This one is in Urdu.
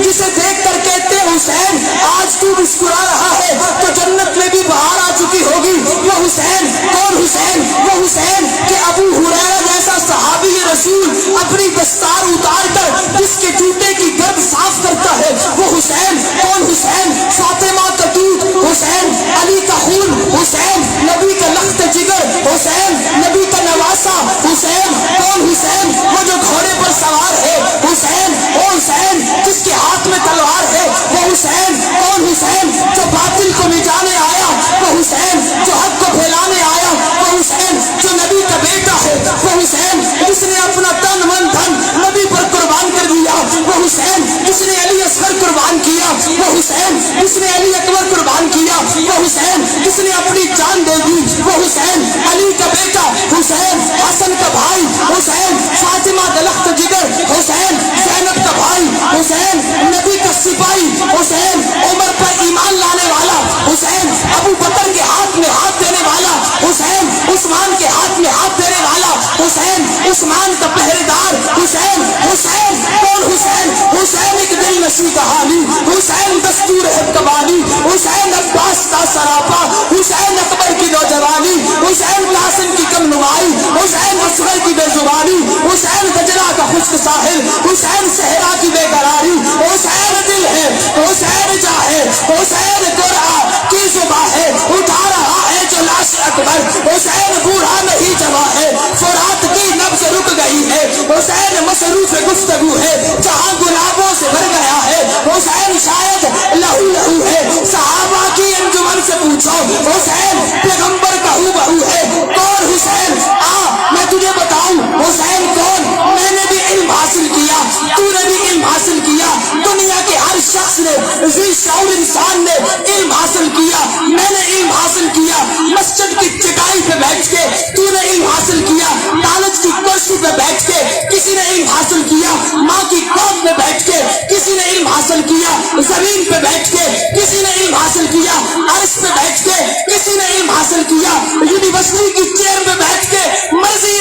جسے دیکھ کر کہتے حسین آج تو مسکرا رہا ہے تو جنت میں بھی بہار آ چکی ہوگی. وہ حسین کون حسین؟ وہ حسین کہ ابو ہریرہ جیسا صحابی رسول اپنی دستار اتار کر جس کے جوتے کی گرد صاف کرتا ہے. وہ حسین کون حسین؟ فاطمہ کا دودھ حسین، علی کا خون حسین، نبی کا لخت جگر حسین، نبی کا نواسا حسین. کون حسین؟ وہ جو گھوڑے پر سوار ہے حسین. وہ حسین جس کے ہاتھ میں تلوار ہے. وہ حسین کون حسین؟ جو باطل کو مٹانے آیا. وہ حسین جو حق کو پھیلانے آیا. وہ حسین جو نبی کا بیٹا ہے. وہ حسین جس نے اپنا تن من دھن نبی پر قربان کر دیا. وہ حسین جس نے علی اصغر قربان کیا. وہ حسین جس نے علی اکبر قربان کیا. وہ حسین جس نے اپنی جان دے دی. وہ حسین علی کا بیٹا حسین، حسن کا بھائی حسین، فاطمہ کا لخت جگر حسین، زینب کا بھائی حسین، نبی کا سپاہی حسین، عمر پر ایمان لانے والا حسین، ابو بکر کے ہاتھ میں ہاتھ دینے والا حسین، عثمان کے ہاتھ میں ہاتھ دینے والا حسین، عثمان کا پہرے دار حسین. حسین کون حسین؟ حسین ایک دل نشی کہانی حسین، دستور ہے قبانی حسین، عباس کا سراپا حسین، اکبر کی نوجوانی حسین، قاسم کی کم نمائی حسین، اصغر کی بے زبانی حسین، دجلہ کا خشک ساحل حسین، صحرا کی بے قراری حسین. دل ہے حسین جا ہے حسین، قرآن کی زباں ہے اٹھا رہا ہے جو لاش اکبر حسین، بوڑھا نہیں جوان ہے فرات کی نبض رک گئی ہے حسین، مصروف گفتگو ہے جہاں گلابوں سے بھر گیا ہے حسین، شاید لہو لہو ہے صحابہ کی انجمن سے پوچھو حسین، پیغمبر کا ہو بہو ہے. کون حسین؟ میں تجھے بتاؤں حسین کون. میں نے بھی علم حاصل کیا، تو نے بھی علم حاصل کیا، دنیا کے ہر شخص نے، ذی شعور انسان نے علم حاصل کیا. میں نے علم حاصل کیا مسجد کی چٹائی پہ بیٹھ کے، تو نے علم حاصل کیا کالج کی کرسی پہ بیٹھ کے، کسی نے علم حاصل کیا ماں کی گود میں بیٹھ کے، کسی نے علم حاصل کیا زمین پہ بیٹھ کے، کسی نے علم حاصل کیا عرش پہ بیٹھ کے، کسی نے علم حاصل کیا یونیورسٹی کی چیئر پہ بیٹھ کے. مرضی